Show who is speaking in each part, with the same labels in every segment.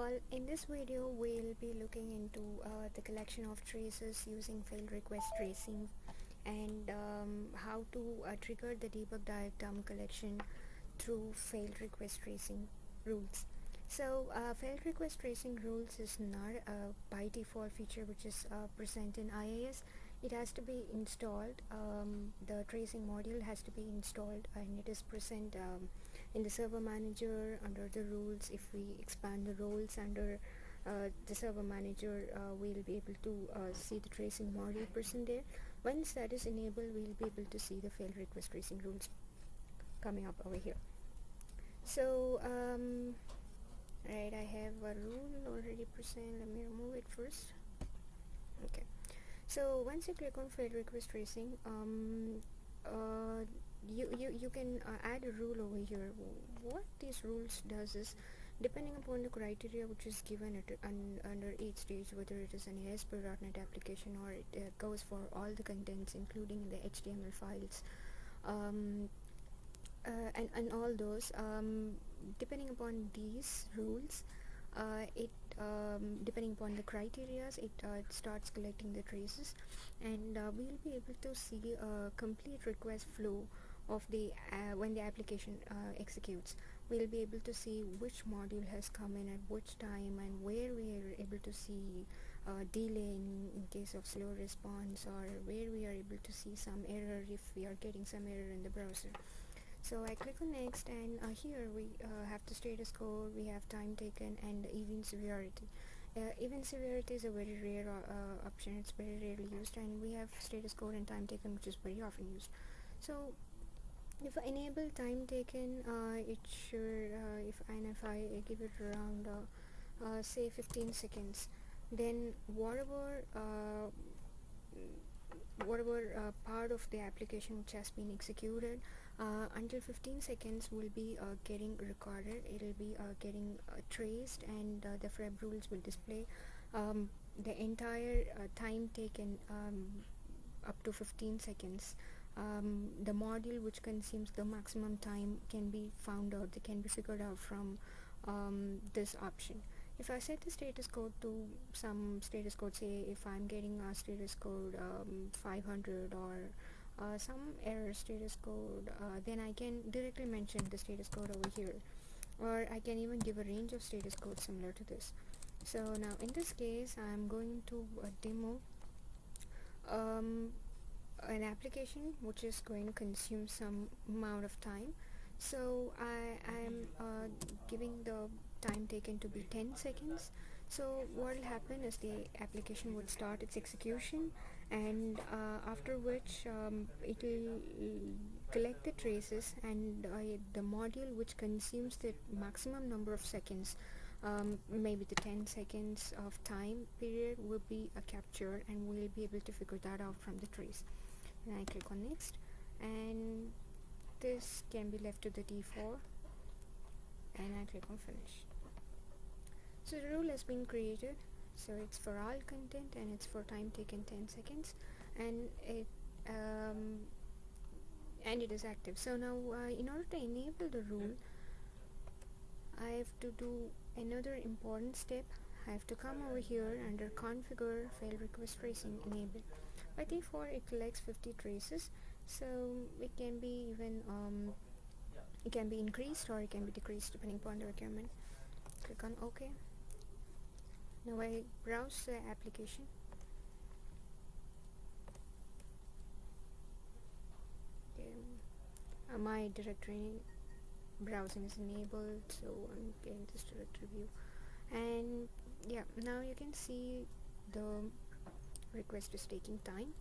Speaker 1: all, in this video we'll be looking into the collection of traces using failed request tracing and how to trigger the debug diagram collection through failed request tracing rules. So failed request tracing rules is not a by default feature which is present in IIS. It has to be installed. The tracing module has to be installed, and it is present in the server manager under the rules. If we expand the roles under the server manager, we'll be able to see the tracing module present there. Once that is enabled, we'll be able to see the failed request tracing rules coming up over here. So right, I have a rule already present. Let me remove it first. Okay, so once you click on failed request tracing, you can add a rule over here. What these rules does is, depending upon the criteria which is given at under each stage, whether it is an ASP.NET application or it goes for all the contents including the HTML files, and all those, depending upon these rules, it depending upon the criterias, it starts collecting the traces, and we'll be able to see a complete request flow of the when the application executes. We'll be able to see which module has come in at which time, and where we are able to see delay in case of slow response, or where we are able to see some error if we are getting some error in the browser. So I click on next, and here we have the status code, we have time taken, and the event severity. Event severity is a very rare option. It's very rarely used, and we have status code and time taken, which is very often used. So if I enable time taken, it should if I give it around say 15 seconds, then whatever part of the application which has been executed until 15 seconds will be getting recorded. It will be getting traced, and the FREB rules will display the entire time taken up to 15 seconds. The module which consumes the maximum time can be found out, they can be figured out from this option. If I set the status code to some status code, say if I'm getting a status code 500 or some error status code, then I can directly mention the status code over here, or I can even give a range of status codes similar to this. So now in this case, I'm going to demo an application which is going to consume some amount of time. So I am giving the time taken to be 10 seconds. So what will happen is the application would start its execution, and after which it will collect the traces, and the module which consumes the maximum number of seconds, maybe the 10 seconds of time period, will be captured, and we'll be able to figure that out from the trace. And I click on next, and this can be left to the default, and I click on finish. So the rule has been created, so it's for all content, and it's for time taken 10 seconds, and it is active. So now in order to enable the rule, I have to do another important step. I have to come over here under configure failed request tracing enable. By default it collects 50 traces, so it can be even it can be increased or it can be decreased depending upon the requirement. Click on OK. Now I browse the application. Okay. My directory browsing is enabled, so I'm getting this directory view, and yeah, now you can see the request is taking time.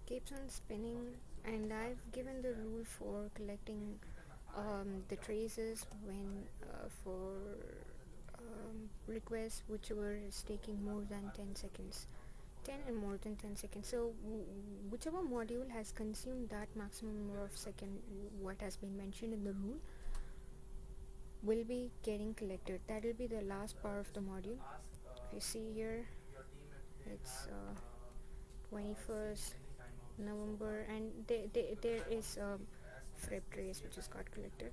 Speaker 1: Keeps on spinning, and I've given the rule for collecting the traces when for requests whichever is taking more than 10 seconds, 10 and more than 10 seconds. So whichever module has consumed that maximum number of seconds what has been mentioned in the rule will be getting collected. That will be the last part of the module. If you see here, It's 21st November, and there is a Freb trace which is got collected.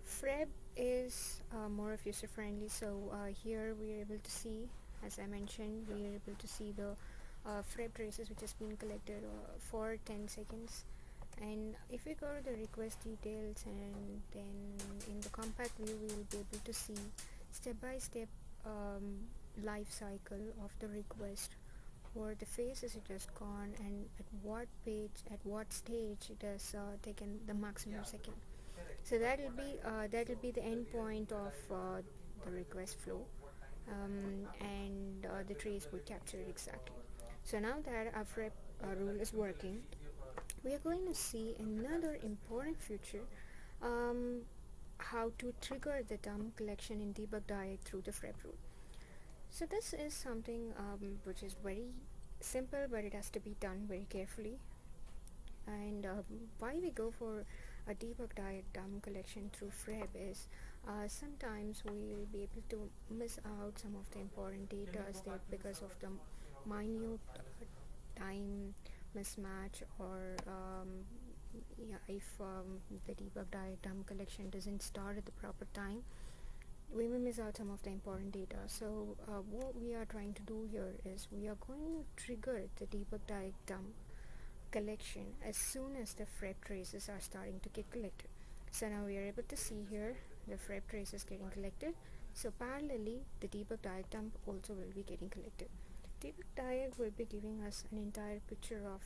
Speaker 1: Freb is more of user friendly, so here we are able to see, as I mentioned, we are able to see the Freb traces which has been collected for 10 seconds. And if we go to the request details, and then in the compact view we will be able to see step by step life cycle of the request, or the phases it has gone, and at what page, at what stage it has taken the maximum second. So that will be the end point of the request flow, and the trace will capture it exactly. So now that our Freb rule is working, we are going to see another important feature, how to trigger the dump collection in debug diet through the Freb rule. So this is something which is very simple, but it has to be done very carefully. And why we go for a debug diet dump collection through Freb is sometimes we'll be able to miss out some of the important data there because of the minute time mismatch, or yeah, if the debug diet dump collection doesn't start at the proper time, we may miss out some of the important data. So what we are trying to do here is we are going to trigger the debug diet dump collection as soon as the Freb traces are starting to get collected. So now we are able to see here the Freb traces getting collected. So parallelly the debug diet dump also will be getting collected. Debug diet will be giving us an entire picture of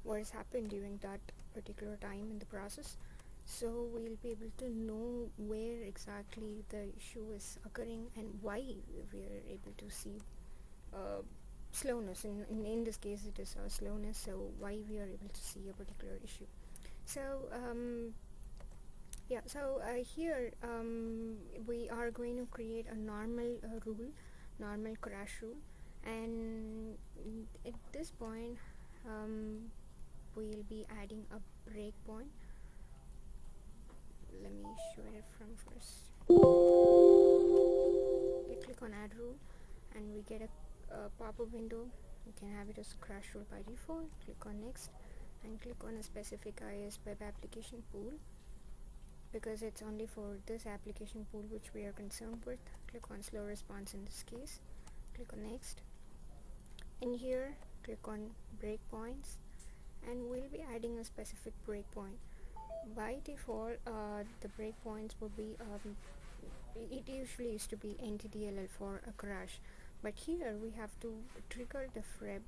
Speaker 1: what has happened during that particular time in the process. So we'll be able to know where exactly the issue is occurring and why we are able to see slowness. In this case it is slowness, so why we are able to see a particular issue. So yeah, so here we are going to create a normal normal crash rule, and at this point we'll be adding a breakpoint. Let me show it from first. We click on add rule and we get a pop-up window. You can have it as a crash rule by default. Click on next and click on a specific IIS web application pool, because it's only for this application pool which we are concerned with. Click on slow response in this case. Click on next. In here click on breakpoints, and we'll be adding a specific breakpoint. By default the breakpoints will be it usually used to be NTDLL for a crash, but here we have to trigger the Freb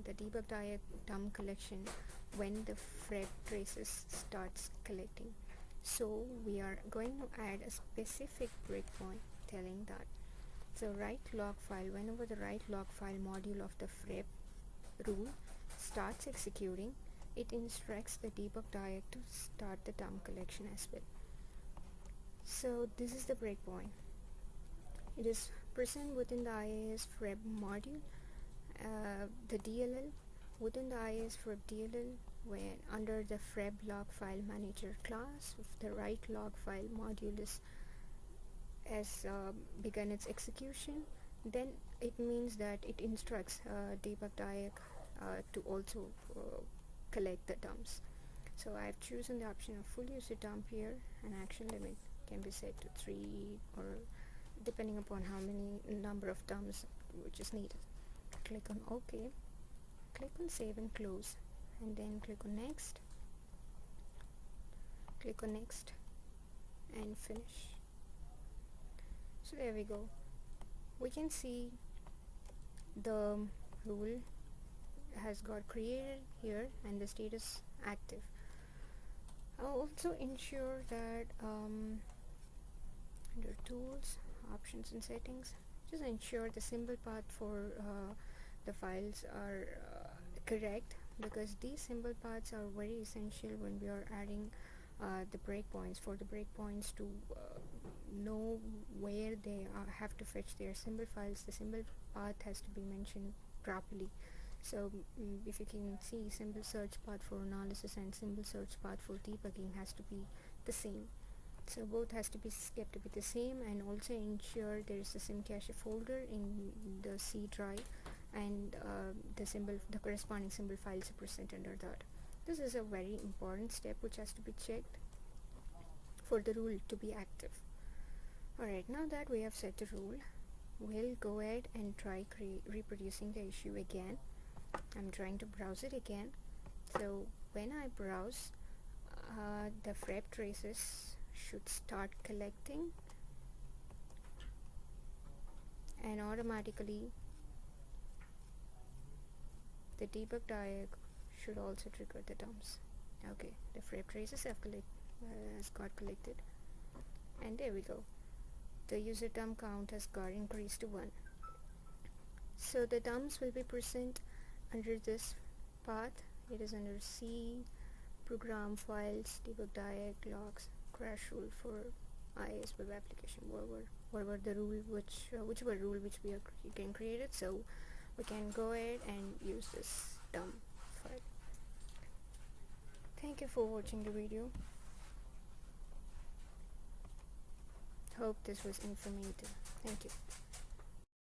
Speaker 1: the debug diet dump collection when the Freb traces starts collecting. So we are going to add a specific breakpoint telling that. So write log file, whenever the write log file module of the Freb rule starts executing, it instructs the debug diet to start the dump collection as well. So this is the breakpoint. It is present within the IIS Freb module, the DLL. Within the IIS Freb DLL, when under the Freb log file manager class, if the write log file module has begun its execution, then it means that it instructs debug diet to also collect the dumps. So I have chosen the option of full user dump here, and action limit can be set to 3, or depending upon how many number of dumps which is needed. Click on OK, click on save and close, and then click on next, and finish. So there we go. We can see the rule has got created here and the status active. I'll also ensure that under tools, options and settings, just ensure the symbol path for the files are correct, because these symbol paths are very essential when we are adding the breakpoints. For the breakpoints to know where they have to fetch their symbol files, the symbol path has to be mentioned properly. So if you can see, symbol search path for analysis and symbol search path for debugging has to be the same. So both has to be kept to be the same, and also ensure there is a sim cache folder in the C drive, and the corresponding symbol files are present under that. This is a very important step which has to be checked for the rule to be active. Alright, now that we have set the rule, we'll go ahead and try reproducing the issue again. I'm trying to browse it again. So when I browse, the frame traces should start collecting, and automatically the debug diag should also trigger the dumps. Okay, the frame traces has got collected, and there we go. The user dump count has got increased to 1. So the dumps will be present under this path. It is under C, program files, debug diag, logs, crash rule for iOS web application, whatever the rule whichever rule which we are getting created. So we can go ahead and use this dump file. Thank you for watching the video. Hope this was informative. Thank you.